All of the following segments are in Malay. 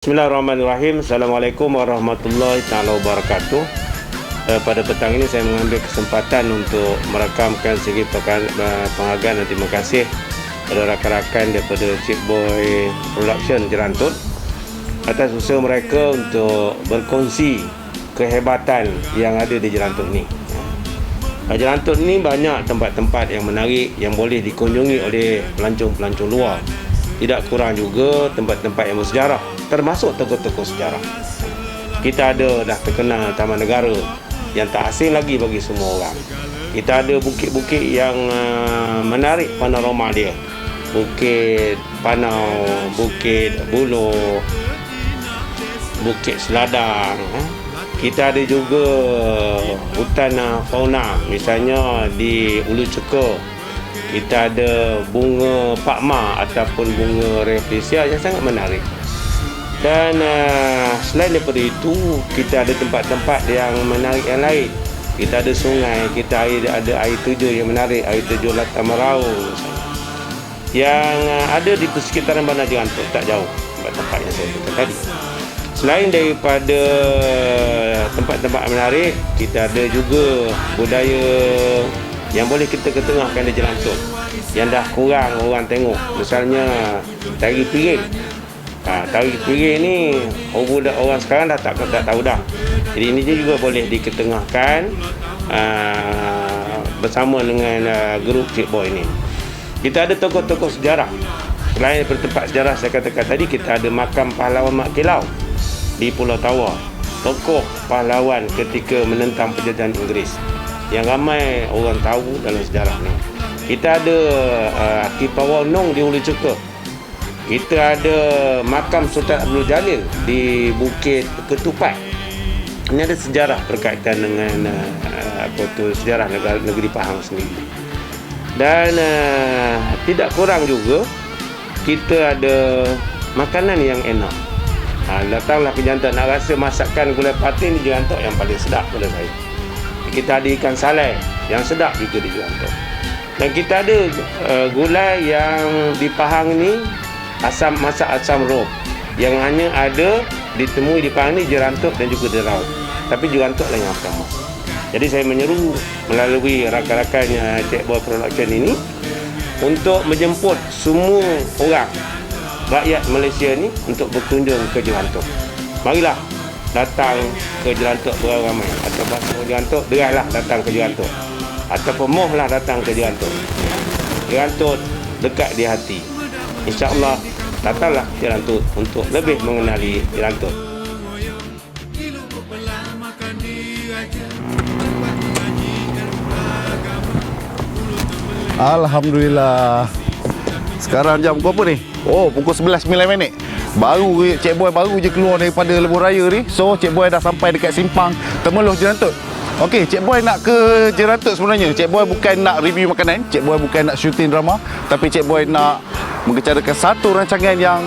Bismillahirrahmanirrahim. Assalamualaikum warahmatullahi taala wabarakatuh. Pada petang ini saya mengambil kesempatan untuk merakamkan segi penghargaan dan terima kasih pada rakan-rakan daripada Cik Boy Production Jerantut atas usaha mereka untuk berkongsi kehebatan yang ada di Jerantut ni. Jerantut ni banyak tempat-tempat yang menarik yang boleh dikunjungi oleh pelancong-pelancong luar. Tidak kurang juga tempat-tempat yang bersejarah, termasuk tokoh-tokoh sejarah. Kita ada dah terkenal Taman Negara yang tak asing lagi bagi semua orang. Kita ada bukit-bukit yang menarik panorama dia. Bukit Panau, Bukit Buloh, Bukit Seladang. Kita ada juga hutan fauna, misalnya di Ulu Ceka. Kita ada bunga pakma ataupun bunga rafflesia yang sangat menarik. Dan selain daripada itu, kita ada tempat-tempat yang menarik yang lain. Kita ada sungai, kita ada air terjun yang menarik, air terjun Latar Merau yang ada di persekitaran Bandar Jerantut, tak jauh tempat-tempat yang saya kata tadi. Selain daripada tempat-tempat menarik, kita ada juga budaya yang boleh kita ketengahkan di Jerantut yang dah kurang orang tengok. Misalnya tari piring. Tari piring ni orang sekarang dah tak tahu dah. Jadi ini juga boleh diketengahkan bersama dengan grup Cik Boy ni. Kita ada tokoh-tokoh sejarah. Selain daripada tempat sejarah saya katakan tadi, kita ada makam pahlawan Mak Kilau di Pulau Tawar. Tokoh pahlawan ketika menentang penjajahan Inggeris yang ramai orang tahu dalam sejarah ni. Kita ada Kipawau Nong di Ulu Ceka. Kita ada makam Sultan Abdul Jalil di Bukit Ketupat. Ini ada sejarah berkaitan dengan sejarah negeri Pahang sendiri. Dan tidak kurang juga kita ada makanan yang enak. Datanglah ke Jerantut, nak rasa masakan gulai patin di Jerantut yang paling sedap pada saya. Kita ada ikan salai yang sedap juga di Jerantut. Dan kita ada gulai yang di Pahang ni, masak asam roh, yang hanya ada ditemui di Pahang ni, Jerantut dan juga di Raut. Tapi Jerantut lah yang pertama. Jadi saya menyeru melalui rakan-rakan Cik Boy Production ini untuk menjemput semua orang rakyat Malaysia ni untuk berkunjung ke Jerantut. Marilah datang ke Jerantut beramai-ramai, atau bahasa Jerantut, deraslah datang ke Jerantut, ataupun mohlah datang ke Jerantut. Jerantut dekat di hati. InsyaAllah datanglah ke Jerantut untuk lebih mengenali Jerantut. Alhamdulillah. Sekarang jam berapa ni? Oh, pukul 11:09. Baru Cik Boy baru je keluar daripada Lebuh Raya ni. So Cik Boy dah sampai dekat simpang Temeloh Jerantut. Okey, Cik Boy nak ke Jerantut sebenarnya. Cik Boy bukan nak review makanan, Cik Boy bukan nak syuting drama, tapi Cik Boy nak mengecarkan satu rancangan yang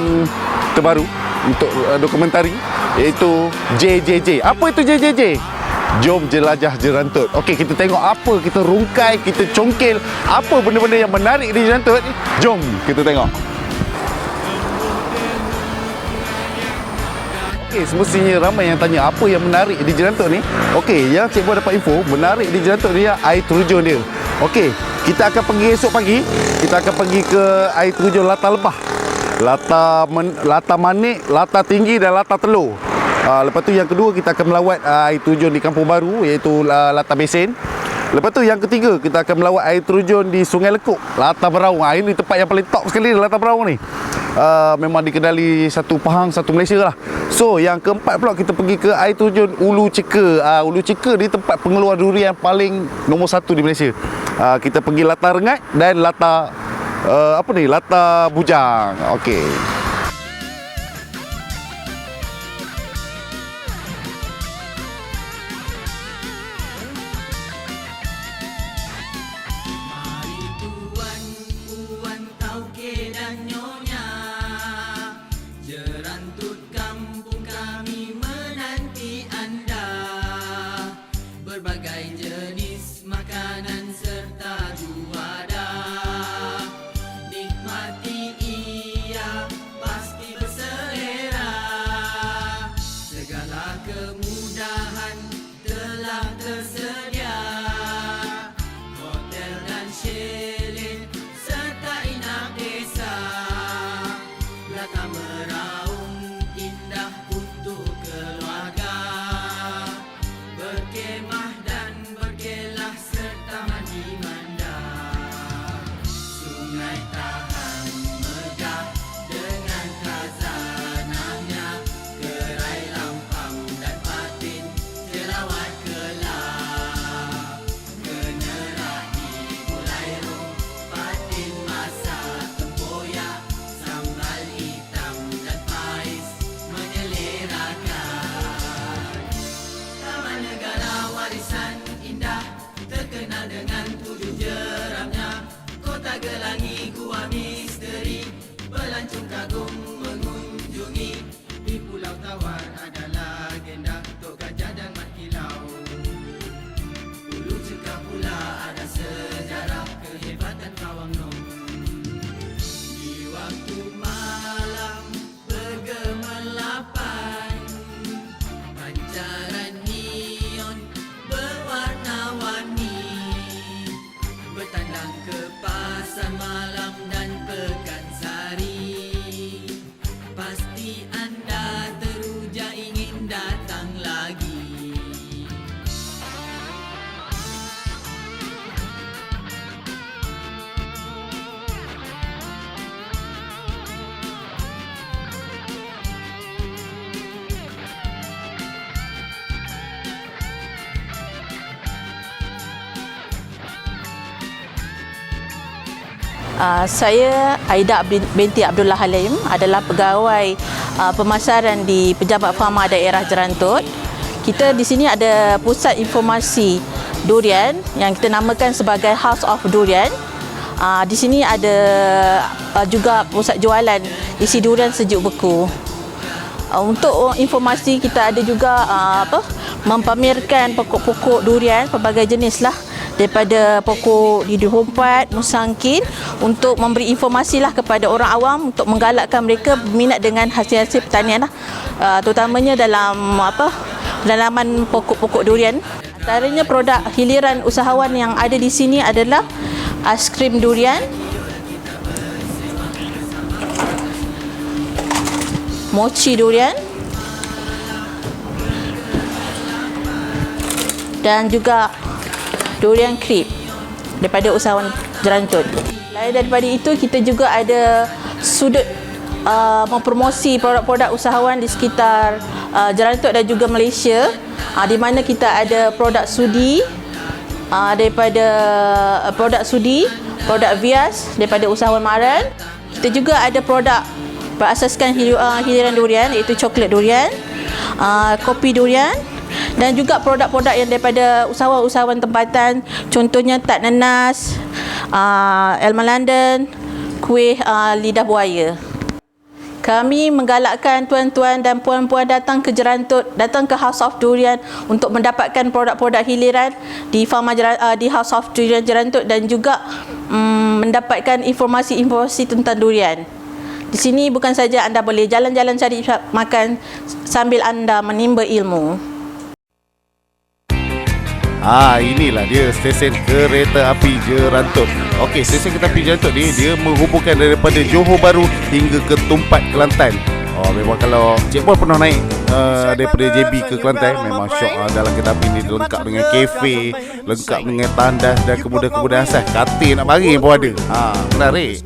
terbaru untuk dokumentari, iaitu JJJ. Apa itu JJJ? Jom jelajah Jerantut. Okey, kita tengok apa, kita rungkai, kita congkel apa benda-benda yang menarik di Jerantut ni. Jom kita tengok. Okey, semestinya ramai yang tanya apa yang menarik di Jerantut ni. Okey, yang Cik Boy dapat info, menarik di Jerantut ni air terjun dia. Okey, kita akan pergi esok pagi. Kita akan pergi ke air terjun Latar Lebah, Latar Manik, Latar Tinggi dan Latar Telur. Lepas tu yang kedua kita akan melawat air terjun di Kampung Baru, iaitu Latar Besen. Lepas tu yang ketiga kita akan melawat air terjun di Sungai Lekuk, Latar Berau. Ini tempat yang paling top sekali, Latar Berau ni. Memang dikenali satu Pahang, satu Malaysia lah. So yang keempat pula kita pergi ke air terjun Ulu Ceka. Ulu Ceka ni tempat pengeluar durian paling nombor satu di Malaysia. Kita pergi Latar Rengat dan Latar Latar Bujang. Okey. Berbagai jenis makanan serta juada, nikmati ia usahawan adalah legenda Tok Gajah dan Mat Kilau. Ulu Cekah pula ada sejarah kehebatan Kawang Nom. Di waktu malam bergemerlapan, pancaran neon berwarna-warni bertandang ke pasar malam dan Pekansari. Pasti anda teruja ingin datang lagi. Saya Aida binti Abdullah Halim, adalah pegawai pemasaran di Pejabat Fama Daerah Jerantut. Kita di sini ada pusat informasi durian yang kita namakan sebagai House of Durian. Di sini ada juga pusat jualan isi durian sejuk beku. Untuk informasi kita ada juga mempamerkan pokok-pokok durian pelbagai jenis lah, daripada pokok didihompat, musangkin, untuk memberi informasi lah kepada orang awam untuk menggalakkan mereka berminat dengan hasil-hasil pertanian lah, terutamanya dalam pendalaman pokok-pokok durian. Antaranya produk hiliran usahawan yang ada di sini adalah aiskrim durian, mochi durian, dan juga durian crepe daripada usahawan Jerantut. Lain daripada itu, kita juga ada sudut mempromosi produk-produk usahawan di sekitar Jerantut dan juga Malaysia, di mana kita ada produk sudi daripada produk Vias daripada usahawan Maran. Kita juga ada produk berasaskan hiliran durian, iaitu coklat durian, kopi durian, dan juga produk-produk yang daripada usahawan-usahawan tempatan, contohnya tat nanas, Elma London, kuih lidah buaya. Kami menggalakkan tuan-tuan dan puan-puan datang ke Jerantut, datang ke House of Durian untuk mendapatkan produk-produk hiliran di di House of Durian Jerantut, dan juga mendapatkan informasi-informasi tentang durian. Di sini bukan saja anda boleh jalan-jalan cari makan sambil anda menimba ilmu. Inilah dia stesen kereta api Jerantut. Okey, stesen kereta api Jerantut ni dia menghubungkan daripada Johor Bahru hingga ke Tumpat, Kelantan. Memang kalau Cik Boy pernah naik daripada JB ke Kelantan, memang syok. Dalam kereta api ni lengkap dengan kafe, lengkap dengan tandas dan kemudahan-kemudahan asas. Katil nak baring pun ada. Menarik.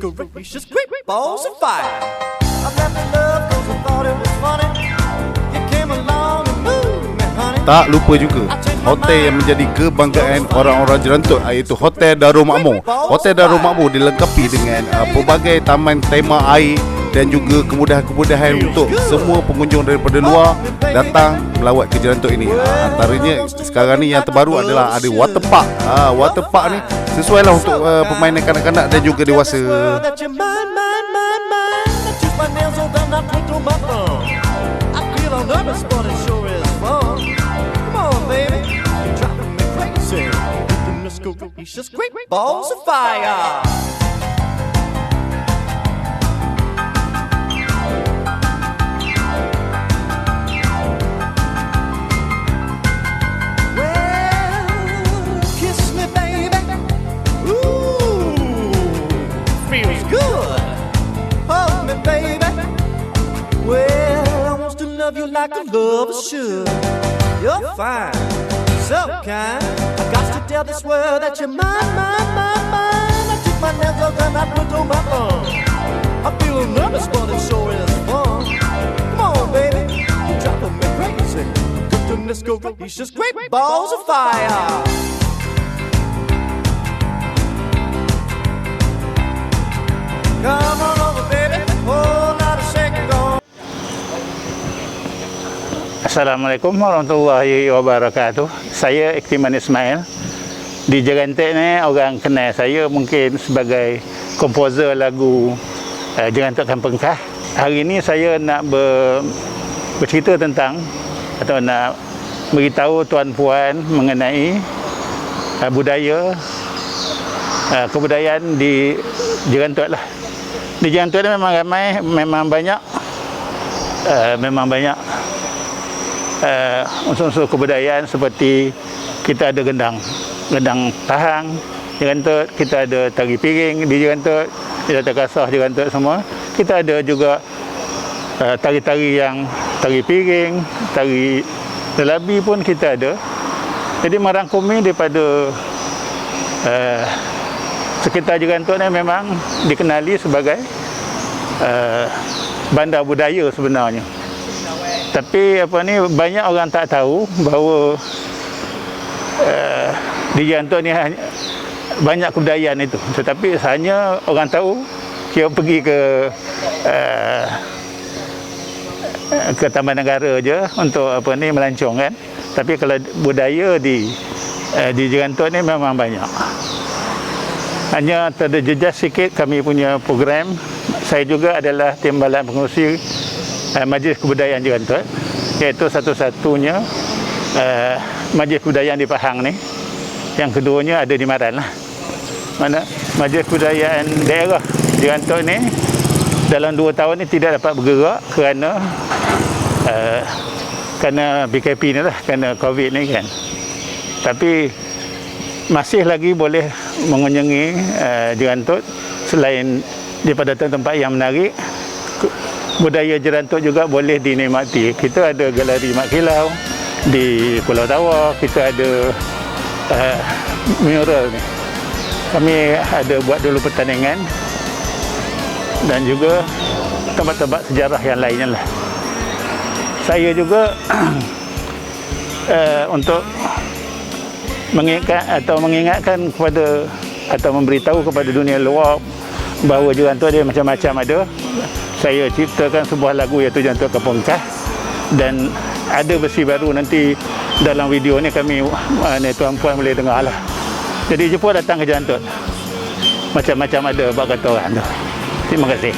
Tak lupa juga hotel yang menjadi kebanggaan orang-orang Jerantut, iaitu Hotel Darul Makmur. Hotel Darul Makmur dilengkapi dengan pelbagai taman tema air dan juga kemudahan-kemudahan untuk semua pengunjung daripada luar datang melawat ke Jerantut ini. Antaranya sekarang ni yang terbaru adalah ada water park. Water park ni sesuai lah untuk permainan kanak-kanak dan juga dewasa. He's just great balls of fire. Well, kiss me, baby. Ooh, feels good. Hold me, baby. Well, I want to love you like a lover should. You're fine, so kind. I got to tell this world that you're mine, mine, mine, mine. I took my nails off and I put on my thumb. I feel nervous, but it sure is fun. Come on, baby, you're driving me crazy. Let's go, he's just great balls of fire. Come on over, baby, whole lot of shaking going. Assalamualaikum warahmatullahi wabarakatuh. Saya Iktiman Ismail. Di Jerantut ni orang kenal saya mungkin sebagai komposer lagu Jerantut Kampung Kah. Hari ini saya nak bercerita tentang atau nak beritahu tuan-puan mengenai budaya kebudayaan di Jerantut lah. Di Jerantut ni memang ramai, memang banyak unsur-unsur kebudayaan seperti kita ada gendang tahang Jerantut, kita ada tari piring di Jerantut, kita ada kasah Jerantut semua. Kita ada juga tari-tari yang tari piring, tari lelabi pun kita ada. Jadi merangkumi daripada sekitar Jerantut ni memang dikenali sebagai bandar budaya sebenarnya. Tapi banyak orang tak tahu bahawa di Jerantut ni banyak kebudayaan itu. Tetapi hanya orang tahu kira pergi ke Taman Negara je untuk melancong kan. Tapi kalau budaya di Jerantut ni memang banyak. Hanya terjejas sikit kami punya program. Saya juga adalah timbalan pengurusi Majlis Kebudayaan Jerantut, iaitu satu-satunya Majlis Kebudayaan di Pahang ni. Yang keduanya ada di Maran lah. Mana Majlis Kebudayaan daerah Jerantut ni dalam 2 tahun ni tidak dapat bergerak kerana PKP ni lah, kerana COVID ni kan. Tapi masih lagi boleh mengunjungi Jerantut. Selain daripada tempat yang menarik, budaya Jerantut juga boleh dinikmati. Kita ada galeri Mak Kilau di Pulau Tawar, kita ada mural ni. Kami ada buat dulu pertandingan dan juga tempat-tempat sejarah yang lainnya lah. Saya juga untuk mengingatkan kepada atau memberitahu kepada dunia luar bahawa Jerantut dia macam-macam ada. Saya ciptakan sebuah lagu iaitu Jerantut Kampung Khas, dan ada versi baru nanti dalam video ni kami tuan-puan boleh dengar lah. Jadi jumpa datang ke Jerantut, macam-macam ada bak kata orang tu. Terima kasih.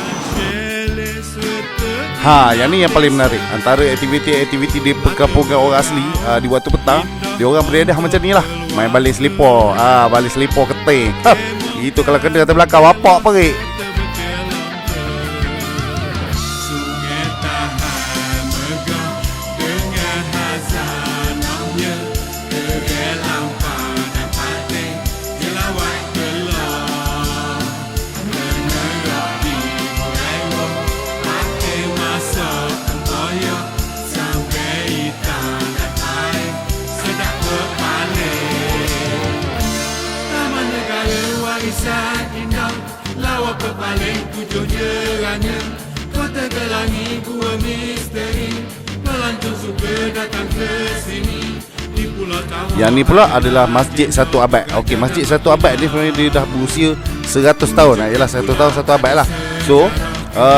Yang ni yang paling menarik. Antara aktiviti-aktiviti di perkampungan orang asli di waktu petang, dia orang beredah macam ni lah. Main baling selipar, baling selipar keting. Itu kalau kena atas belakang bapak perik. Indah lawa pepaling 7 jeranya, kota Gelangi gua misteri, pelancong suka datang ke sini di Pulau Tawar. Yang ni pula adalah Masjid Satu Abad. Okey, Masjid Satu Abad ni sebenarnya dia dah berusia 100 tahun. Yalah, 100 tahun 1 abad lah. So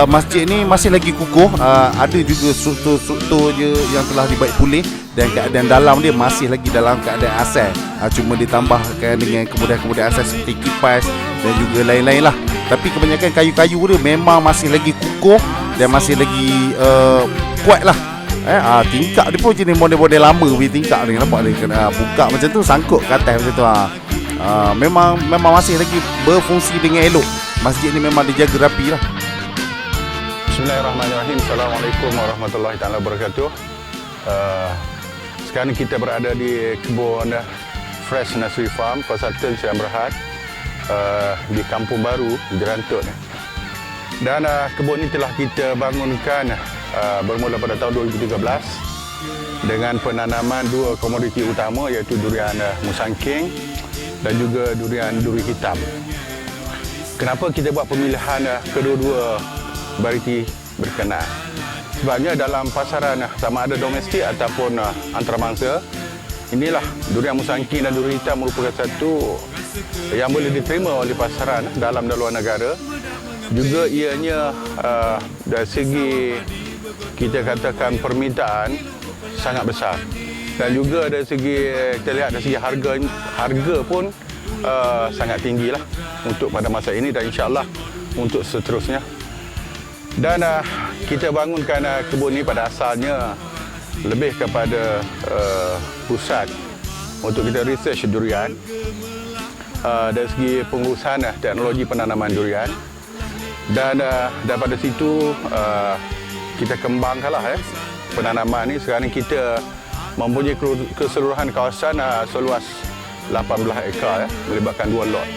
masjid ni masih lagi kukuh. Ada juga struktur-struktur je yang telah dibaik pulih, dan keadaan dalam dia masih lagi dalam keadaan asal. Cuma ditambahkan dengan kemudahan-kemudahan asal seperti kipas dan juga lain-lain lah. Tapi kebanyakan kayu-kayu dia memang masih lagi kukuh dan masih lagi kuat lah. Tingkap dia pun jenis model-model lama punya tingkap ni. Nampak dia kena buka macam tu, sangkut ke atas macam tu. Memang masih lagi berfungsi dengan elok. Masjid ni memang dijaga rapi lah. Bismillahirrahmanirrahim. Assalamualaikum warahmatullahi taala wabarakatuh. Sekarang kita berada di kebun Fresh Nursery Farm Konsultan Sdn Bhd di Kampung Baru, Jerantut. Dan kebun ini telah kita bangunkan bermula pada tahun 2013 dengan penanaman 2 komoditi utama, iaitu durian musangking dan juga durian duri hitam. Kenapa kita buat pemilihan kedua-dua varieti berkenaan? Sebabnya dalam pasaran sama ada domestik ataupun antarabangsa, inilah durian musangking dan duri hitam merupakan satu yang boleh diterima oleh pasaran dalam dan luar negara. Juga ianya dari segi kita katakan permintaan sangat besar, dan juga dari segi kita lihat dari segi harga pun sangat tinggi lah untuk pada masa ini, dan insyaAllah untuk seterusnya. Dan kita bangunkan kebun ini pada asalnya lebih kepada pusat untuk kita research durian dari segi pengurusan teknologi penanaman durian. Dan daripada situ kita kembangkanlah penanaman ini. Sekarang kita mempunyai keseluruhan kawasan seluas 18 ekar melibatkan 2 lot.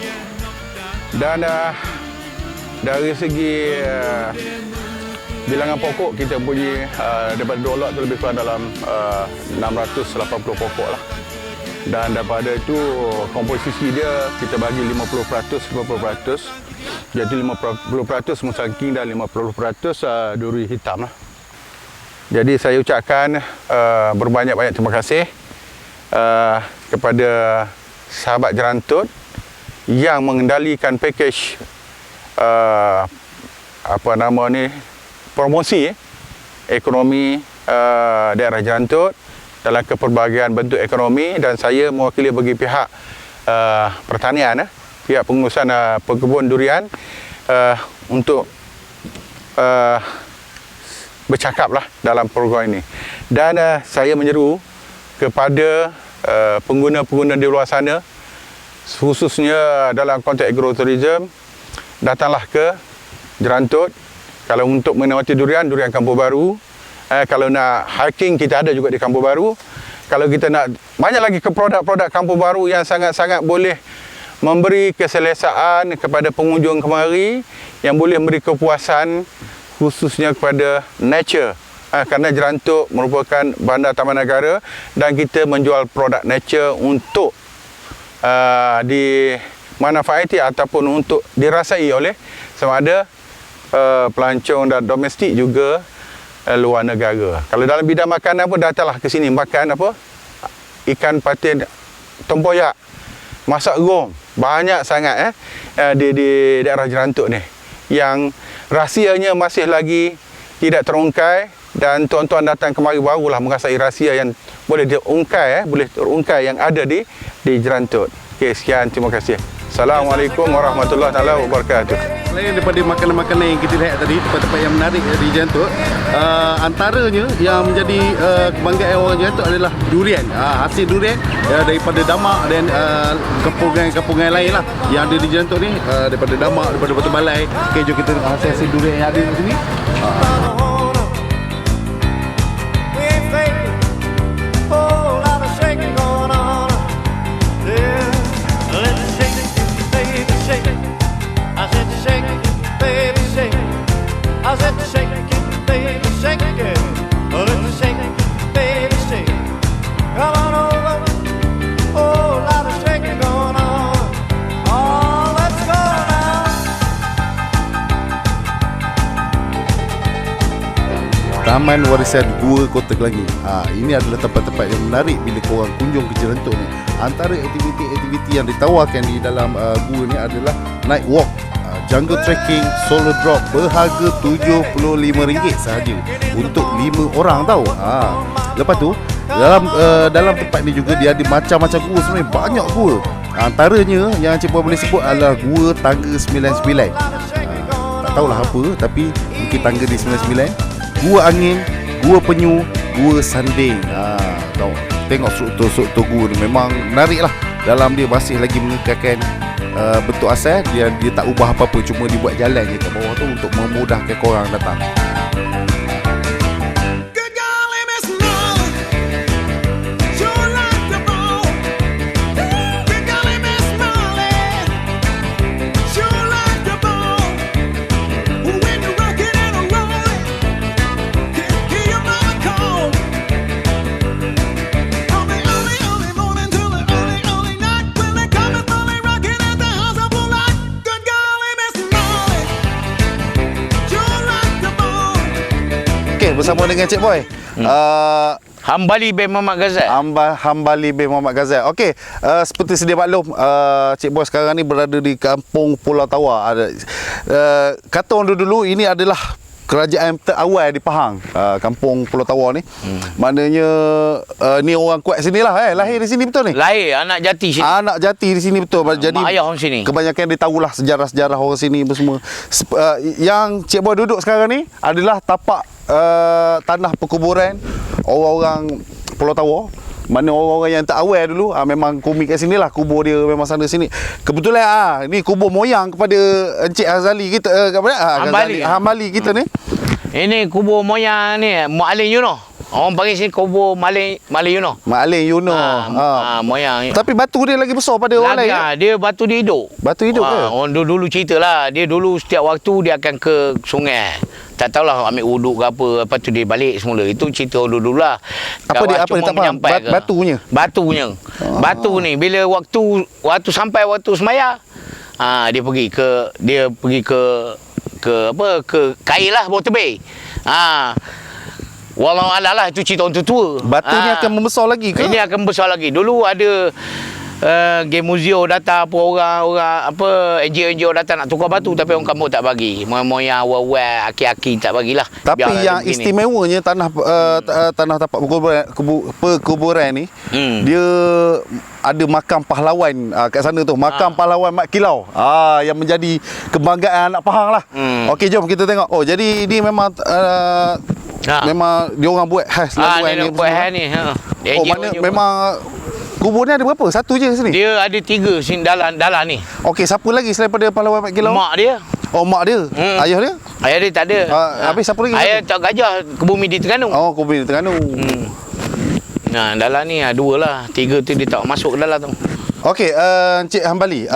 Dan dari segi bilangan pokok kita punya daripada 2 lot tu lebih kurang dalam 680 pokok lah. Dan daripada itu komposisi dia kita bagi 50%. Jadi 50% musangking dan 50% duri hitam lah. Jadi saya ucapkan berbanyak-banyak terima kasih kepada sahabat Jerantut yang mengendalikan pakej promosi ekonomi daerah Jerantut dalam kepelbagaian bentuk ekonomi, dan saya mewakili bagi pihak pertanian, pihak pengurusan pekebun durian untuk bercakaplah dalam program ini. Dan saya menyeru kepada pengguna-pengguna di luar sana, khususnya dalam konteks agrotourism, datanglah ke Jerantut. Kalau untuk menikmati durian Kampung Baru. Kalau nak hiking, kita ada juga di Kampung Baru. Kalau kita nak banyak lagi ke produk-produk Kampung Baru yang sangat-sangat boleh memberi keselesaan kepada pengunjung kemari, yang boleh memberi kepuasan khususnya kepada nature. Kerana Jerantut merupakan bandar taman negara dan kita menjual produk nature untuk dimanfaati ataupun untuk dirasai oleh sama ada pelancong dan domestik juga luar negara. Kalau dalam bidang makanan pun datanglah ke sini makan ikan patin tempoyak, masak rom, banyak sangat di daerah Jerantut ni yang rahsianya masih lagi tidak terungkai, dan tuan-tuan datang kemari barulah merasai rahsia yang boleh terungkai yang ada di Jerantut. Okey, sekian, terima kasih. Assalamualaikum warahmatullahi wabarakatuh. Selain daripada makanan-makanan yang kita lihat tadi, tempat-tempat yang menarik di Jerantut, antaranya yang menjadi kebanggaan orang Jerantut adalah durian. Hasil durian daripada Damak dan kampungan-kampungan lain lah yang ada di Jerantut ni, daripada Damak, daripada Batu Balai. Okay, jom kita tengok hasil-hasil durian yang ada di sini. Taman Warisan Gua Kota Kelangi. Ini adalah tempat-tempat yang menarik bila korang kunjung ke Jerantut ni. Antara aktiviti-aktiviti yang ditawarkan di dalam gua ni adalah night walk, jungle trekking, solo drop berharga RM75 sahaja untuk 5 orang tau. Lepas tu dalam tempat ni juga dia ada macam-macam gua, sebenarnya banyak gua. Antaranya yang Encik Boy boleh sebut adalah Gua Tangga 99. Tak tahulah apa, tapi mungkin tangga di 99. Gua Angin, Gua Penyu, Gua Sanding. Tengok struktur gua ni memang menarik lah. Dalam dia masih lagi mengekalkan bentuk asal. Dia tak ubah apa-apa, cuma dibuat jalan je kat bawah tu untuk memudahkan korang datang. Bersama dengan Cik Boy, Hambali bin Muhammad Ghazal. Hambali bin Muhammad Ghazal. Okey, seperti sedia maklum, Cik Boy sekarang ni berada di kampung Pulau Tawar. Kata orang dulu ini adalah kerajaan terawal di Pahang, kampung Pulau Tawar ni. Maknanya ni orang kuat sinilah, lahir di sini betul ni. Lahir anak jati sini. Anak jati di sini betul. Jadi mak ayah orang sini. kebanyakan dia tahulah sejarah-sejarah orang sini apa semua. Yang Cik Boy duduk sekarang ni adalah tapak tanah perkuburan orang-orang Pulau Tawar. Mana orang-orang yang tak aware dulu memang kumi kat sini lah, kubur dia memang sana sini. Kebetulan ni kubur moyang kepada Encik Hazali kita, Hambali kita ni. Ini kubur moyang ni Mak Alin Yunoh. Orang panggil sini kubur Malin Yunoh. Mak Alin Yunoh. Moyang. Tapi batu dia lagi besar pada orang lain. Dia batu dia hidup. Batu hidup ke? Orang dulu ceritalah, dia dulu setiap waktu dia akan ke sungai. Tak tahulah ambil wuduk ke apa, lepas tu dia balik semula. Itu cerita dulu lah. Apa dia tak faham? Batunya. Batu ni bila waktu sampai waktu semaya, dia pergi ke kail lah, bawah tebing. Walau ala lah, itu cerita orang tua. Batu ni akan membesar lagi ke? Ini akan besar lagi. Dulu ada game museum datang apa orang NGO datang nak tukar batu, tapi orang kampung tak bagi. Moyang awal aki-aki tak bagilah. Tapi yang istimewanya tanah tapak perkuburan ni, dia ada makam pahlawan kat sana tu, makam pahlawan Mat Kilau. Yang menjadi kebanggaan anak Pahang lah. Okey, jom kita tengok. Oh, jadi ini memang memang dia orang buat khas laluan ni. Buat khas ni. Mana memang kubur ni ada berapa? Satu je sini? Dia ada 3 sini dalam ni. Okey, siapa lagi selain pada pahlawan Mat Kilau? Mak dia. Oh, mak dia. Ayah dia? Ayah dia tak ada. Habis siapa lagi? Ayah Tok Gajah ke bumi di Terengganu. Oh, ke bumi di Terengganu. Dalam ni 2 lah. 3 tu dia tak masuk ke dalam tu. Okey, Encik Hambali,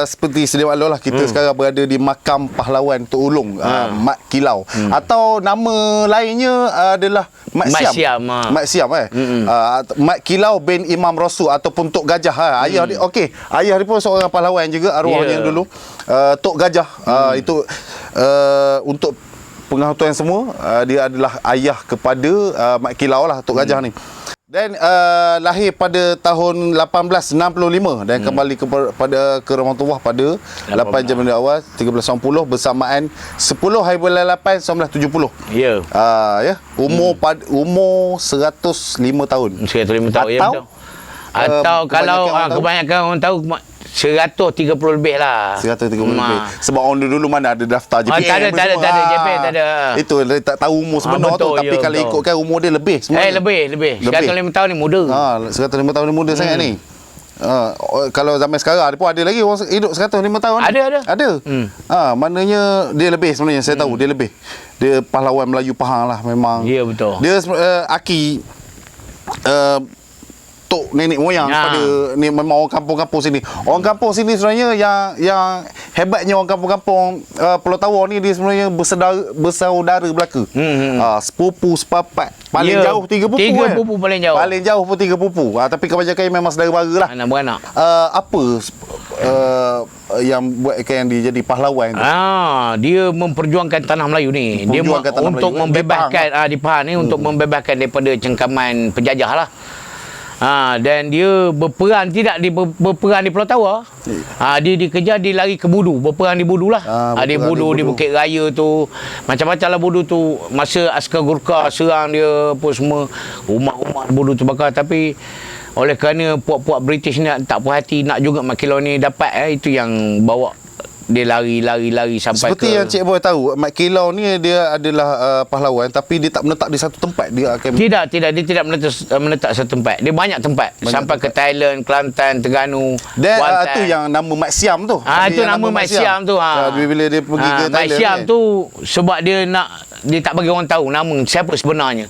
seperti sedia maklum lah, kita sekarang berada di makam pahlawan Tok Ulung, Mat Kilau. Atau nama lainnya adalah Mat Siam. Mat Siam Mat Kilau bin Imam Rasul ataupun Tok Gajah. Ayah dia, okey, ayah dia pun seorang pahlawan juga, arwahnya dulu. Tok Gajah, itu untuk pengetahuan semua, dia adalah ayah kepada Mat Kilau lah, Tok Gajah ni. Dan lahir pada tahun 1865 dan kembali ke rumah tuah pada 8 Januari awal 1390 bersamaan 10 hari bulan 8 1970. Ya. Umur 105 tahun. 105 tahun, ya betul. Atau kalau kebanyakan orang tahu 130 lebih lah. 130 lebih. Sebab orang dulu mana ada daftar JPM. Tak ada JPM, tak ada. Itu tak tahu umur sebenar tu, tapi kalau ikutkan umur dia lebih sebenarnya. Lebih. 105 tahun ni muda. 105 tahun ni muda sangat ni. Kalau zaman sekarang ada pun ada lagi orang hidup 105 tahun. Ada. Maknanya dia lebih sebenarnya, saya tahu dia lebih. Dia pahlawan Melayu Pahang lah memang. Ya, betul. Dia aki tok nenek moyang pada ni memang orang kampung-kampung sini. Orang kampung sini sebenarnya yang hebatnya orang kampung-kampung Pulau Tawar ni, dia sebenarnya bersaudara belaka. Sepupu sepapat. Paling jauh 3 pupu. 3 pupu paling jauh. Paling jauh pun 3 pupu. Tapi kebanyakan memang saudara mara lah. Anak beranak. Apa yang buatkan dia jadi pahlawan tu? Dia memperjuangkan tanah Melayu ni. Dia untuk membebaskan di Pahang ni, untuk membebaskan daripada cengkaman penjajah lah. Dan dia berperan berperan di Pulau Tawar. Dia dikejar, dia lari ke Budu, berperan di Budu lah. Dia Budu di Bukit Raya tu, macam-macam lah Budu tu. Masa askar Gurkha serang dia apa semua, rumah-rumah Budu terbakar. Tapi oleh kerana puak-puak British ni tak puas hati, nak juga Mat Kilau ni dapat, itu yang bawa dia lari sampai seperti yang Cik Boy tahu, Mat Kilau ni dia adalah pahlawan, tapi dia tak menetap di satu tempat. Dia akan Tidak, dia tidak menetap satu tempat. Dia banyak tempat. Sampai ke Thailand, Kelantan, Terengganu, dan tu yang nama Mat Siam tu. Itu nama Mat Siam tu. Bila dia pergi ke Thailand, Mat Siam tu sebab dia tak bagi orang tahu nama siapa sebenarnya.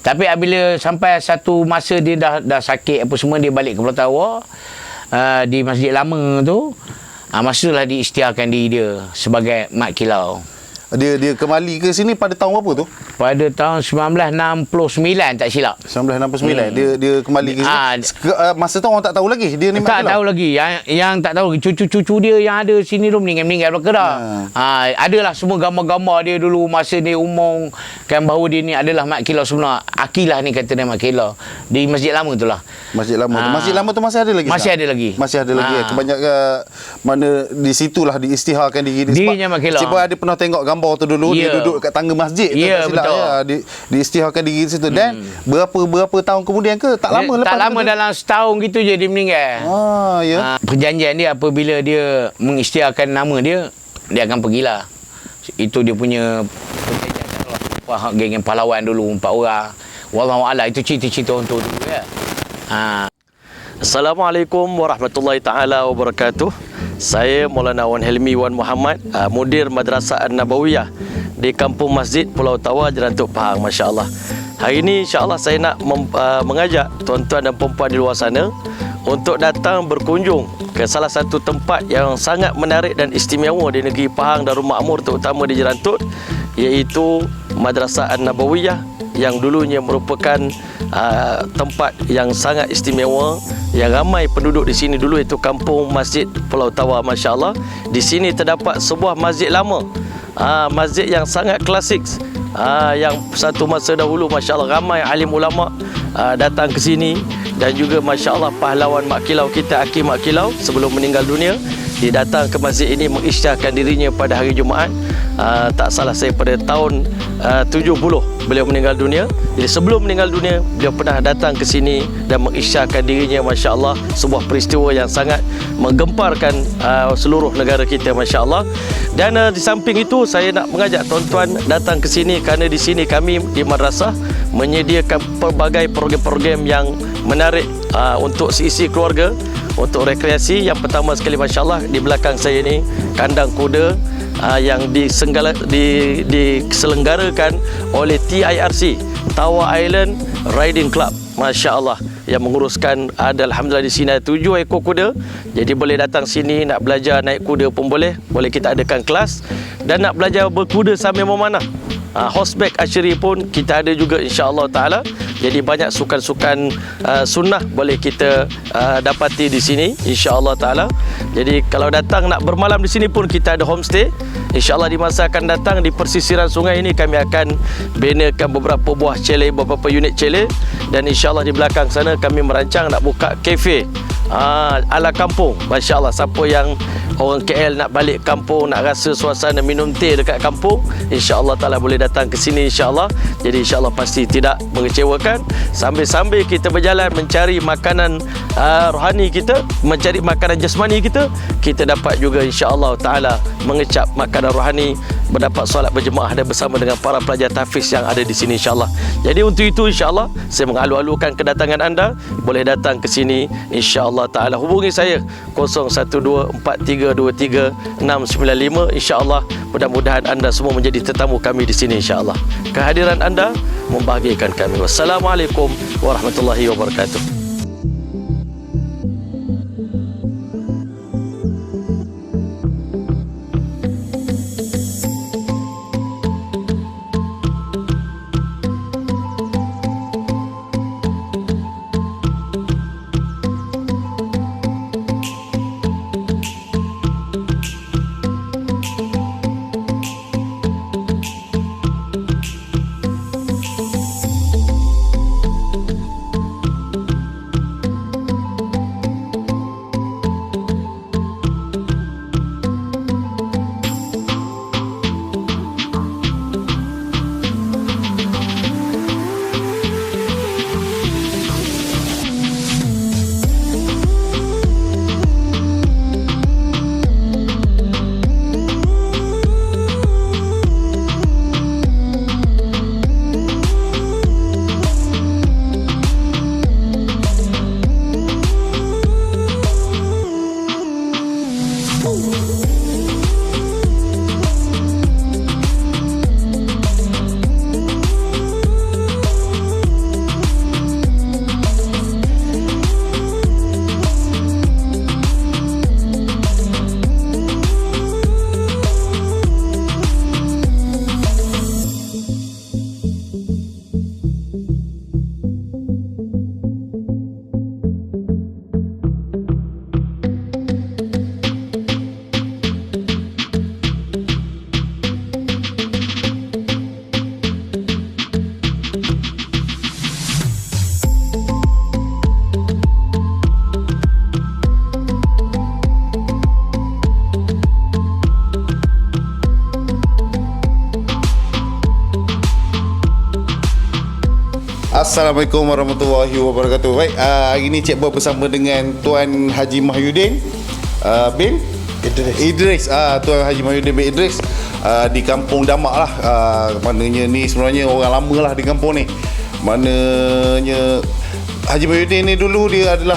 Tapi bila sampai satu masa dia dah sakit apa semua, dia balik ke Pulau Tawar, di Masjid Lama tu. Masuklah diisytiharkan diri dia sebagai Mat Kilau. Dia kembali ke sini pada tahun apa tu? Pada tahun 1969 tak silap. 1969 dia kembali ke sini. Masa tu orang tak tahu lagi dia ni Mat Kilau. Tak tahu lagi. Yang tak tahu lagi cucu-cucu dia yang ada sini tu meninggal belaka dah. Adalah semua gambar-gambar dia dulu masa dia umumkan bahawa dia ni adalah Mat Kilau sebenar. Akilah ni kata dia Mat Kilau. Di Masjid Lama tu lah. Masjid Lama tu. Masjid Lama tu masih ada lagi? Masih ada lagi. Masih ada lagi. Kebanyakan mana di situlah diisytiharkan diri dia. Dirinya Mat Kilau. Cik Boy ada pernah tengok gambar gambar tu dulu, dia Ya. duduk kat tangga masjid tu, Ya, tak silap, betul. ya. Diisytiharkan diri di situ. Dan berapa tahun kemudian ke? Tak lama lepas tak lama tu? dalam setahun gitu je dia meninggal. Ya. Perjanjian dia apabila dia mengisytiharkan nama dia akan pergilah. Itu dia punya perjanjian lah. Geng pahlawan dulu 4 orang. Wallahualam, itu cerita-cerita untuk dulu ya. Assalamualaikum warahmatullahi taala wabarakatuh. Saya Maulana Wan Helmi Wan Muhammad, mudir Madrasah An-Nabawiyah di Kampung Masjid Pulau Tawa, Jerantuk, Pahang, masya-Allah. Hari ini insya-Allah saya nak mengajak tuan-tuan dan puan-puan di luar sana untuk datang berkunjung ke salah satu tempat yang sangat menarik dan istimewa di negeri Pahang Darul Makmur, terutama di Jerantuk, iaitu Madrasah An-Nabawiyah yang dulunya merupakan tempat yang sangat istimewa, yang ramai penduduk di sini dulu, iaitu Kampung Masjid Pulau Tawa, masya-Allah. Di sini terdapat sebuah masjid lama, masjid yang sangat klasik, yang satu masa dahulu masya-Allah ramai alim ulama datang ke sini, dan juga masya-Allah pahlawan Mak Kilau kita, Aki Mak Kilau, sebelum meninggal dunia dia datang ke masjid ini mengisytiharkan dirinya pada hari Jumaat. Tak salah saya pada tahun 70 beliau meninggal dunia. Jadi sebelum meninggal dunia beliau pernah datang ke sini dan mengisytiharkan dirinya, masya-Allah, sebuah peristiwa yang sangat menggemparkan seluruh negara kita, masya-Allah. Dan di samping itu saya nak mengajak tuan-tuan datang ke sini kerana di sini kami di madrasah menyediakan pelbagai program-program yang menarik untuk seisi keluarga, untuk rekreasi. Yang pertama sekali, masya-Allah, di belakang saya ni kandang kuda yang diselenggarakan oleh TIRC, Tawa Island Riding Club, masya-Allah, yang menguruskan. Ada alhamdulillah di sini ada 7 ekor kuda. Jadi boleh datang sini nak belajar naik kuda pun boleh. Boleh kita adakan kelas, dan nak belajar berkuda sambil memanah, horseback archery pun kita ada juga, insya-Allah taala. Jadi banyak sukan-sukan sunnah boleh kita dapati di sini, insya-Allah taala. Jadi kalau datang nak bermalam di sini pun kita ada homestay. InsyaAllah di masa akan datang di persisiran sungai ini kami akan binakan beberapa buah chalet, beberapa unit chalet. Dan insyaAllah di belakang sana kami merancang nak buka kafe ala kampung. Masya Allah, siapa yang orang KL nak balik kampung, nak rasa suasana minum teh dekat kampung, insya-Allah taala boleh datang ke sini, insya-Allah. Jadi insya-Allah pasti tidak mengecewakan. Sambil-sambil kita berjalan mencari makanan rohani kita, mencari makanan jasmani kita, kita dapat juga insya-Allah taala mengecap makanan rohani, mendapat solat berjemaah dan bersama dengan para pelajar tahfiz yang ada di sini, insya-Allah. Jadi untuk itu insya-Allah saya mengalu-alukan kedatangan anda, boleh datang ke sini insya-Allah taala. Hubungi saya 0124323695, insya-Allah. Mudah-mudahan anda semua menjadi tetamu kami di sini, insya-Allah. Kehadiran anda membahagiakan kami. Wassalamualaikum warahmatullahi wabarakatuh. Assalamualaikum warahmatullahi wabarakatuh. Baik, hari ini Cik Boy bersama dengan Tuan Haji Mahyudin bin Idris. Tuan Haji Mahyudin bin Idris di Kampung Damak lah. Maknanya ni sebenarnya orang lama lah di kampung ni. Maknanya Haji Mahyudin ni dulu dia adalah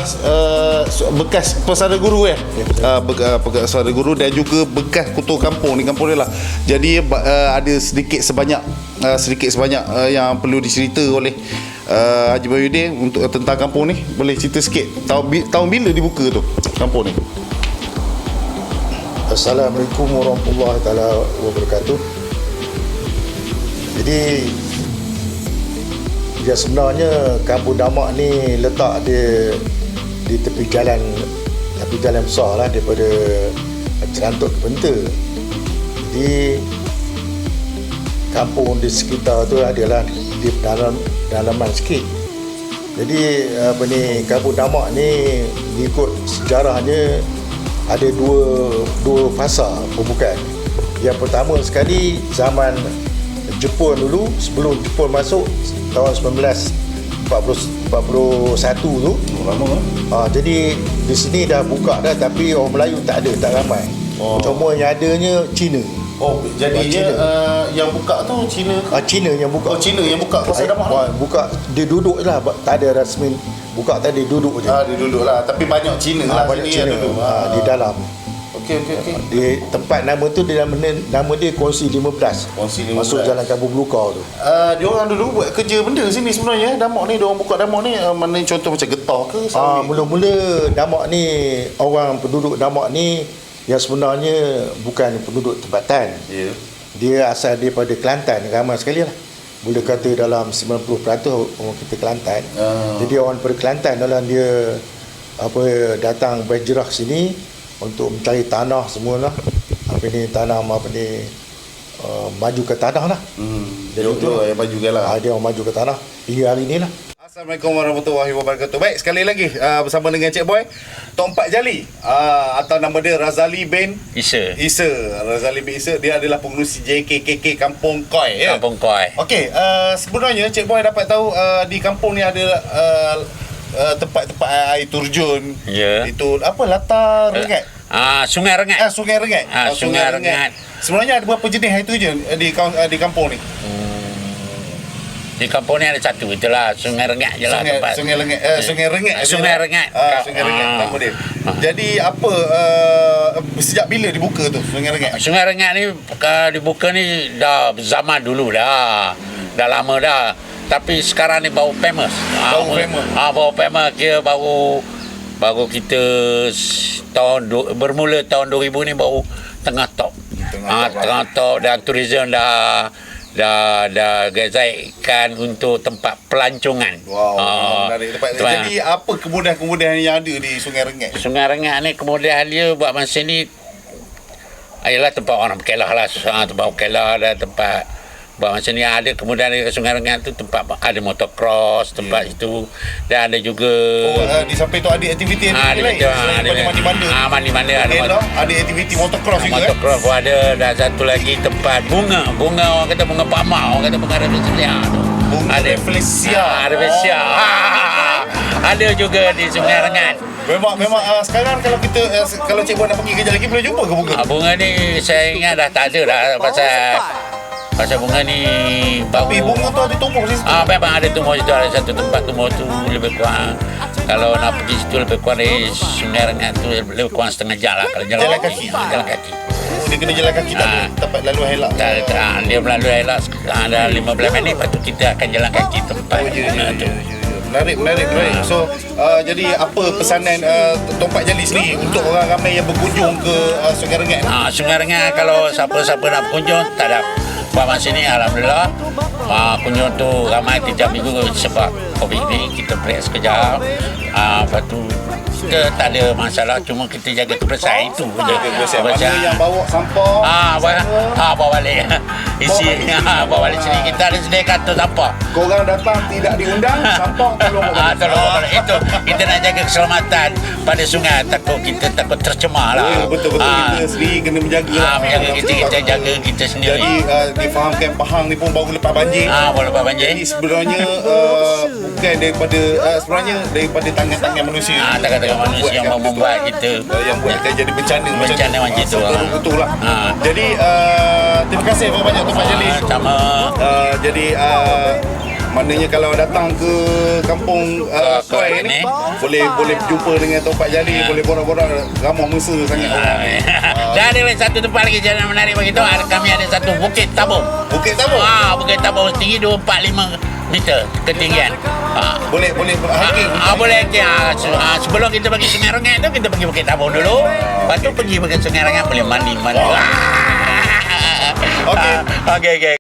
bekas pesara guru bekas pesara guru dan juga bekas ketua kampung di kampung dia lah. Jadi ada sedikit sebanyak yang perlu dicerita oleh Haji Mahyudin untuk tentang kampung ni. Boleh cerita sikit tahun bila dibuka tu kampung ni? Assalamualaikum warahmatullahi taala wabarakatuh. Jadi ya sebenarnya Kampung Damak ni letak dia di tepi jalan besar lah daripada Jerantuk ke Benta. Jadi kampung di sekitar tu adalah di dalaman sikit. Jadi Kampung Damak ni ikut sejarahnya ada dua fasa pembukaan. Yang pertama sekali zaman Jepun dulu, sebelum Jepun masuk tahun 1941 tu. Lama Jadi di sini dah buka dah, tapi orang Melayu tak ramai. Cuma yang adanya Cina. Jadinya yang buka tu Cina ke? Cina yang buka. Cina yang buka pasal Damak. Buka dia duduk je lah, tak ada rasmi buka, tadi duduk je. Dia duduk lah, tapi banyak Cina lah banyak sini Cina yang duduk. di dalam. Okey. Di tempat nama tu nama dia Kongsi 15. Kongsi 15. Masuk jalan Kampung Belukar tu. Diorang dulu buat kerja benda sini sebenarnya. Damak ni diorang buka Damak ni mana contoh macam getah ke? Mula-mula Damak ni, orang penduduk Damak ni yang sebenarnya bukan penduduk tempatan. Ya. Dia asal daripada Kelantan, ramai sekali lah. Boleh kata dalam 90% orang kita Kelantan. Jadi orang daripada Kelantan dalam dia datang berhijrah sini untuk mencari tanah semualah. Tanam maju ke tanah lah. Jadi tu yang maju ke lah. Dia orang maju ke tanah hingga hari ni lah. Assalamualaikum warahmatullahi wabarakatuh. Baik, sekali lagi bersama dengan Cik Boy, Tok Pak Jali atau nama dia Razali bin Isa. Razali bin Isa, dia adalah pengerusi JKKK Kampung Koi ya. Kampung Koi. Okey, sebenarnya Cik Boy dapat tahu di kampung ni ada tempat-tempat air terjun. Ya. Itu apa, latar rengat? Sungai Rengat. Sungai Rengat. Sungai Rengat. Sebenarnya ada berapa jenis air terjun di kampung ni? Di kampung ni ada satu, itulah Sungai Rengat je lah tempat. Sungai Rengat. Sungai Rengat. Sungai Rengat nama dia. Jadi apa sejak bila dibuka tu Sungai Rengat? Sungai Rengat ni dibuka ni dah zaman dulu dah. Dah lama dah. Tapi sekarang ni baru famous. Baru famous. Dia baru kita bermula tahun 2000 ni baru tengah top. Tengah top dan tourism dah gazetkan untuk tempat pelancongan. Menarik tempat. Jadi apa kemudahan-kemudahan yang ada di Sungai Rengat? Sungai Rengat ni kemudahan dia buat masa ni ialah tempat orang berkelah lah. Tempat berkelah dan tempat buat masa ni ada kemudahan di Sungai Rengat tu, tempat ada motocross tempat itu, dan ada juga di samping tu ada aktiviti lain. Ada mandi-mandi ada aktiviti motocross juga. Motocross pun ada, dan satu lagi tempat bunga orang kata bunga pamak, orang kata bunga rafflesia tu. Ada rafflesia. Ada juga di Sungai Rengat. Memang sekarang kalau Cik Boy nak pergi kejap lagi boleh jumpa ke bunga? Bunga ni saya ingat dah tak ada dah pasal bunga ni baru. Tapi bunga tu ada tumbuh di situ. Memang ada tumbuh situ, ada satu tempat tumbuh tu lebih kurang. Kalau nak pergi situ lebih kurang dari Sungai Rengat tu lebih kurang setengah jam lah kalau jalan kaki. Jalan kaki. Dia kena jalan kaki tak dapat lalu helak. Dia melalui helak ada 15 minit, lepas tu kita akan jalan kaki tempat tu. Menarik. So jadi apa pesanan Tok Pak Jali sendiri untuk orang ramai yang berkunjung ke Sungai Rengat? Sungai Rengat kalau siapa-siapa nak berkunjung tak ada. Buat masa ni alhamdulillah kunjung tu ramai, tiap minggu sebab Covid ni kita break sekejap. Lepas tu kita tak ada masalah, cuma kita jaga kebersihan itu je. Mana yang bawa sampah Bawa balik. Isi bawa balik sini. Kita ada sedia kantor sampah. korang datang tidak diundang, sampah tolong bawa balik. Tolong bawa balik. Itu kita nak jaga keselamatan pada sungai, kita takut tercemar lah. Betul kita sendiri kena menjaga lah. Menjaga kita jaga kita sendiri. Jadi difahamkan Pahang ni pun baru lepas banjir. Baru lepas banjir. Jadi sebenarnya bukan daripada tangan-tangan manusia. Tangan-tangan manusia yang membuat kita yang buatkan jadi bencana macam tu. Betul lah. Jadi terima kasih banyak Tuan Pak Jalil. Sama. Jadi maknanya kalau datang ke kampung Kuai ni boleh berjumpa dengan Tuan Pak Jalil, boleh borak-borak, ramah mesra sangat orang. Dan ada satu tempat lagi jalan menarik begitu. Kami ada satu Bukit Tabung. Bukit Tabung. Bukit Tabung tinggi 245 meter ketinggian. Boleh hiking. Boleh hiking. Sebelum kita pergi Sungai Rengat tu, kita pergi Bukit Tabung dulu. Lepas tu pergi ke Sungai Rengat, boleh mandi. Okey.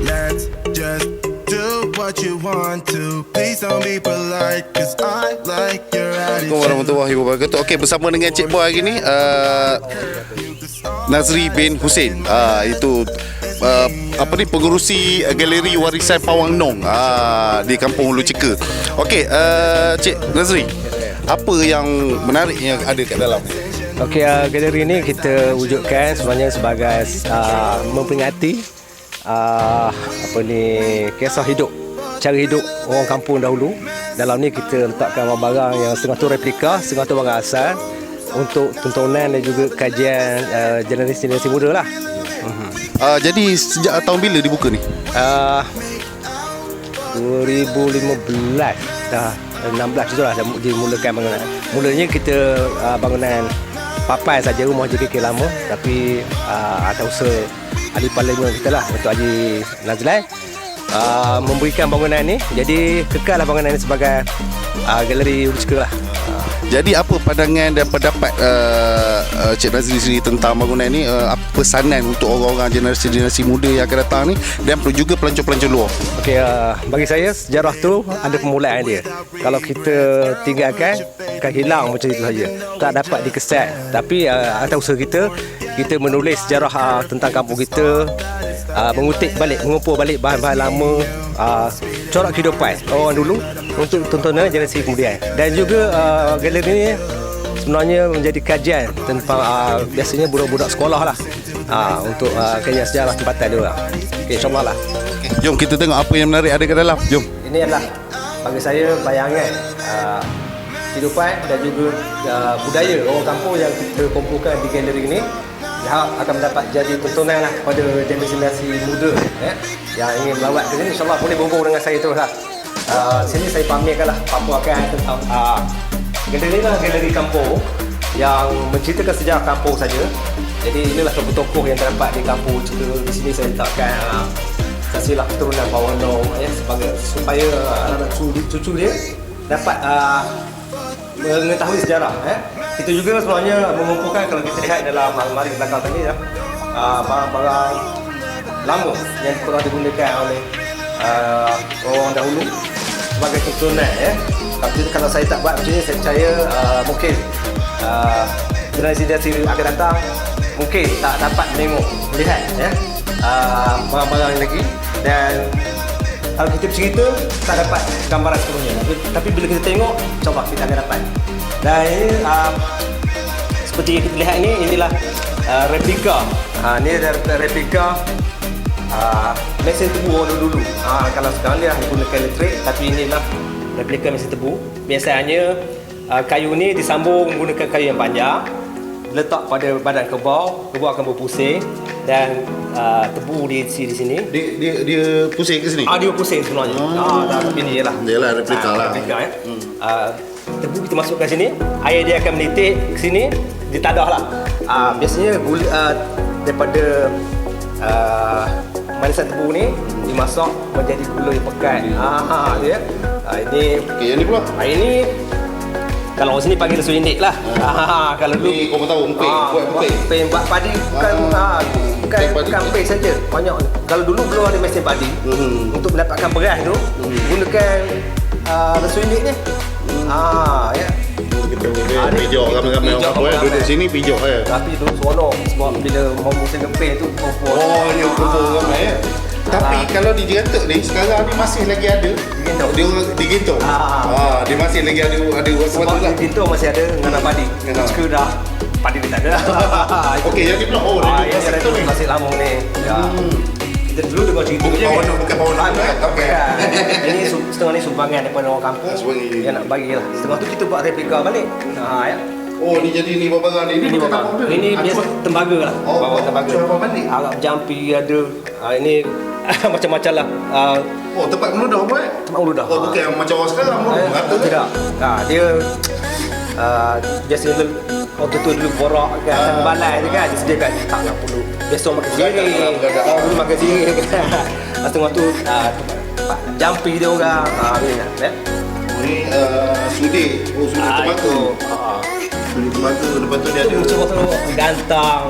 Let's just do what you want to. Please don't be polite, cause I like your attitude. Assalamualaikum warahmatullahi wabarakatuh. Okey, bersama dengan Cik Boy hari ni Nazri bin Hussein. Itu pengurusi galeri warisan Pawang Nong di Kampung Hulu Ceka. Okey, Cik Nazri, apa yang menarik yang ada kat dalam? Okey, galeri ni kita wujudkan sebenarnya sebagai memperingati kisah hidup, cara hidup orang kampung dahulu. Dalam ni kita letakkan barang-barang yang setengah tu replika, setengah tu barang asal untuk tontonan dan juga kajian generasi muda lah. Jadi sejak tahun bila dibuka ni? 2015 dah 16 tu lah dimulakan bangunan. Mulanya kita bangunan papai saja, rumah JKK lama, tapi atas usaha ahli parlimen kita lah, Datuk Haji Nazlan, memberikan bangunan ni. Jadi kekallah bangunan ni sebagai galeri Hulu Ceka lah. Jadi apa pandangan dan pendapat Cik Nazri sendiri tentang bangunan ni, pesanan untuk orang-orang generasi muda yang akan datang ni dan juga pelancong-pelancong luar? Okey, bagi saya sejarah tu ada permulaan dia. Kalau kita tinggalkan akan hilang macam itu saja, tak dapat dikesan. Tapi atas usaha kita menulis sejarah tentang kampung kita, mengutip balik, mengumpul balik bahan-bahan lama, corak kehidupan orang dulu untuk tontonan generasi kemudian. Dan juga galeri ni sebenarnya menjadi kajian tentang biasanya budak-budak sekolah lah, untuk kajian sejarah tempatan dia orang. Okay, insyaAllah lah. Jom kita tengok apa yang menarik ada kat dalam. Jom. Ini adalah bagi saya bayangan kehidupan dan juga budaya orang kampung yang kita kumpulkan di galeri ini, akan mendapat jadi tontonan lah kepada generasi muda yang ingin melawat ke sini. InsyaAllah boleh berhubung dengan saya terus lah. Sini saya pamerkan lah paparan tentang galeri lah, galeri kampung yang menceritakan sejarah kampung saja. Jadi inilah tokoh-tokoh yang terdapat di kampung Ceka. Di sini saya letakkan saksilah keturunan Pawang Nong sebagai supaya anak cucu dia dapat mengetahui sejarah. Kita juga sebenarnya mengumpulkan, kalau kita lihat dalam almari belakang tadi barang-barang lama yang pernah digunakan oleh orang dahulu sebagai tontonan. Kalau saya tak buat macam ni, saya percaya mungkin generasi akan datang mungkin tak dapat melihat barang-barang lagi, dan kalau kita bercerita tak dapat gambaran sepenuhnya. Tapi bila kita tengok, insyaAllah kita akan dapat. Dan ini seperti yang kita lihat ini, inilah replika. Ini adalah replika mesin tebu orang dulu. Kalau sekarang dia menggunakan elektrik, tapi inilah replika mesin tebu. Biasanya kayu ni disambung menggunakan kayu yang panjang, letak pada badan kerbau akan berpusing, dan tebu diisi di sini. Dia pusing ke sini? Dia pusing sebenarnya. Tapi ni ialah replika lah. Tebu kita masukkan sini, air dia akan menitik ke sini, ditadah lah. Biasanya daripada manisan tebu ni dimasak menjadi gula yang pekat. Dia. Ini yang ni pula. Ini kalau orang sini panggil suinik lah. Kalau dulu ni kau tahu emping, buat emping. Buat padi kan bukan base saja. Banyak. Kalau dulu belum ada mesin padi, untuk mendapatkan beras tu gunakan resu unit ni. Ya. Kita pijak ramai-ramai orang kampung duduk sini pijak Tapi dulu seronok sebab bila mau musim kemping tu ni kumpul ramai ya. Tapi kalau di Jerantuk ni sekarang ni masih lagi ada di Gintung. Dia masih lagi ada sebab lah. di Gintung masih ada nganan padi. Sekarang dah padi dia tak ada. Okey, jadi pula yang masih lama ni. Ya. Kita dulu dengar cerita je. Bukan bawah lama. Okey. Ini setengah ni sumbangan daripada orang kampung. Yang nak bagilah. Setengah tu kita buat replika balik. Ya. Oh, ni jadi ni barang ni. Ini biasa tembaga lah. Bawa tembaga. Arab jampi ada. Ini macam-macam lah. Tempat meludah apa Tempat meludah. Bukan macam orang sekarang Tidak. Dia biasa waktu tu dulu borak kan, balai tu kan, dia sediakan tak nak perlu. Biasa makan sendiri. Dulu makan sendiri kan. Setengah tu jampi dia orang. Ni sudir. Sudir tembaga. Sudir tembaga. Lepas tu dia ada macam tu gantang.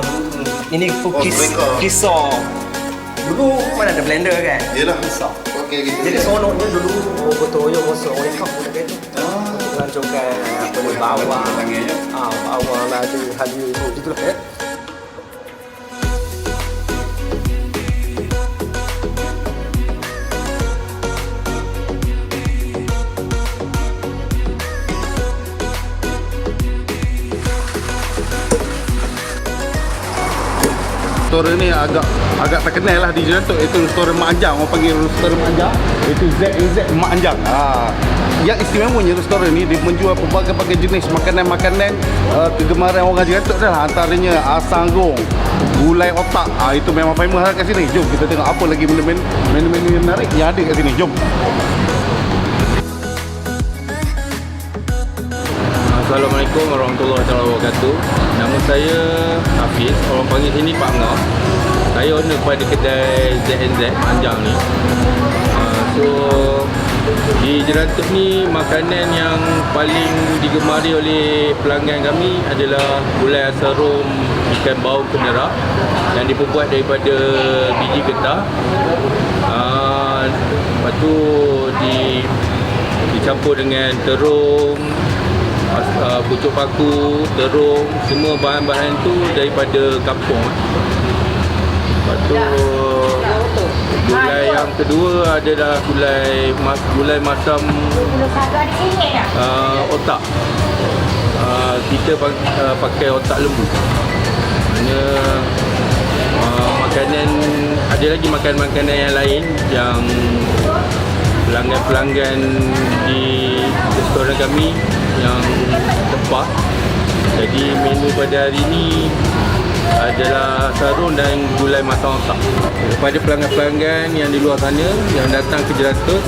Ini kisar. Dulu mana ada blender kan? Yalah. Kisar. Okey gitu. Jadi seronoknya dulu betul-betul masuk orang kau pun gitu. Lancarkan apa ni bawang. Bawang lah tu halia tu gitulah ya. Restoran ni agak terkenal lah di Jerantuk, itu restoran Mak Anjang. Orang panggil restoran Mak Anjang, itu ZZ Mak Anjang. Yang istimewanya restoran ni dia menjual pelbagai-bagai jenis makanan-makanan kegemaran orang Jerantuk dah. Antaranya asam gong, gulai otak. Itu memang famous lah kat sini. Jom kita tengok apa lagi menu-menu yang menarik yang ada kat sini. Jom. Assalamualaikum warahmatullahi wabarakatuh. Nama saya Hafiz, orang panggil sini Pak Ngah. Saya owner pada kedai ZNZ Anjang ni. So di Jerantuk ni makanan yang paling digemari oleh pelanggan kami adalah gulai serum ikan bau kenera yang diperbuat daripada biji getah. Lepas tu dicampur dengan terung, pucuk paku, terung, semua bahan-bahan tu daripada kampung. Lepas tu gulai yang kedua adalah gulai masam otak. Kita pakai otak lembu. Makanan, ada lagi makanan yang lain yang pelanggan-pelanggan di restoran kami yang tempah. Jadi menu pada hari ini adalah sarung dan gulai masam otak. Kepada pelanggan-pelanggan yang di luar sana yang datang ke Jerantuk,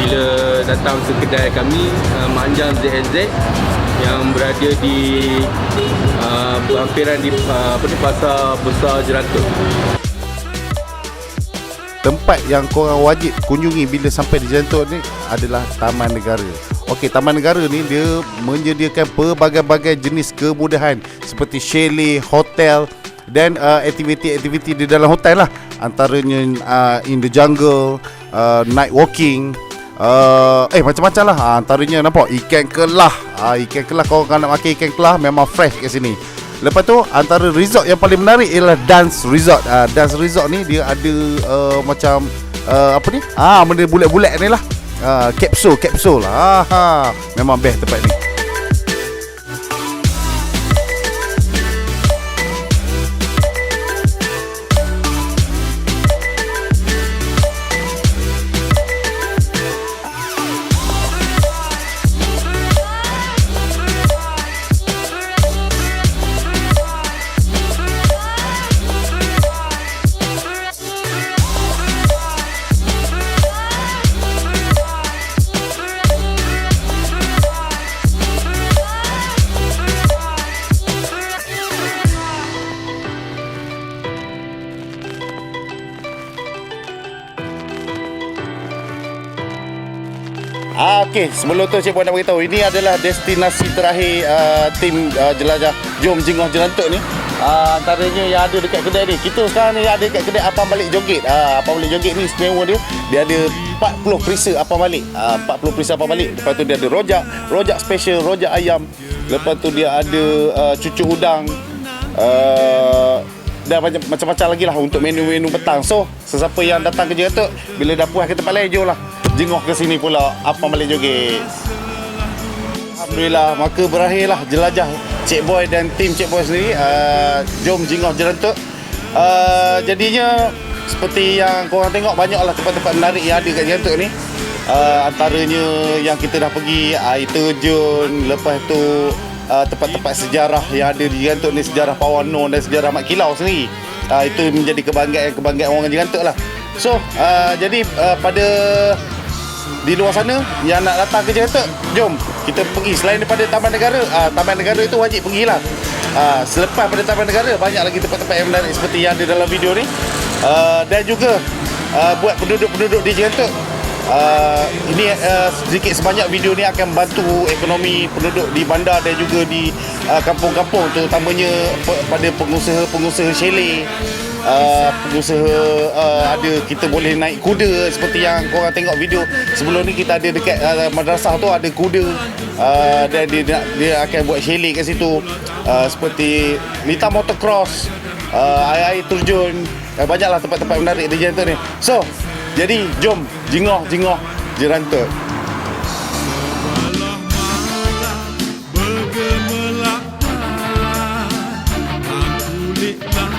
bila datang ke kedai kami Mak Anjang ZNZ yang berada di berhampiran di Pasar Besar Jerantuk. Tempat yang korang wajib kunjungi bila sampai di Jerantuk ni adalah Taman Negara. Okey, Taman Negara ni dia menyediakan pelbagai-bagai jenis kemudahan seperti chalet, hotel dan aktiviti-aktiviti di dalam hotel lah. Antaranya in the jungle, night walking, macam-macam lah. Antaranya nampak ikan kelah. Ikan kelah, korang nak makan ikan kelah memang fresh kat sini. Lepas tu antara resort yang paling menarik ialah Dance Resort. Dance Resort ni dia ada macam apa ni? Benda bulat-bulat ni lah. Kapsul. Memang best tempat ni. Okey, sebelum tu Cik Puan nak beritahu, ini adalah destinasi terakhir tim jelajah Jom Jingah Jerantuk ni. Antaranya yang ada dekat kedai ni. Kita sekarang ni ada dekat kedai Apam Balik Joget. Apam Balik Joget ni istimewa dia. Dia ada 40 perisa apam balik. 40 perisa apam balik. Lepas tu dia ada rojak special, rojak ayam. Lepas tu dia ada cucuk udang. Dan macam-macam lagi lah untuk menu-menu petang. So, sesiapa yang datang ke Jerantuk, bila dah puas ke tempat lain, jom lah jenguk ke sini pula, Apam Balik Joget. Alhamdulillah, maka berakhirlah jelajah Cik Boy dan tim Cik Boy sendiri. Jom jenguk Jerantuk. Jadinya, seperti yang korang tengok, banyaklah tempat-tempat menarik yang ada kat Jerantuk ni. Antaranya yang kita dah pergi, air terjun, lepas tu tempat-tempat sejarah yang ada di Jerantuk ni, sejarah Pawanon dan sejarah Mat Kilau sendiri. Itu menjadi kebanggaan orang Jerantuk lah. So, jadi pada di luar sana yang nak datang ke Jerantuk, jom kita pergi. Selain daripada Taman Negara, Taman Negara itu wajib pergilah. Selepas pada Taman Negara, banyak lagi tempat-tempat yang menarik seperti yang ada dalam video ni. Dan juga buat penduduk-penduduk di Jerantuk, ini sedikit sebanyak video ni akan membantu ekonomi penduduk di bandar dan juga di kampung-kampung, terutamanya pada pengusaha chalet, pengusaha ada kita boleh naik kuda seperti yang korang tengok video sebelum ni. Kita ada dekat madrasah tu ada kuda, dan dia akan buat chalet kat situ, seperti lita motocross, air terjun. Banyaklah tempat-tempat menarik di Jerantuk ni. So, jadi jom jenguk Jerantuk. Bergemerlap, kulit lah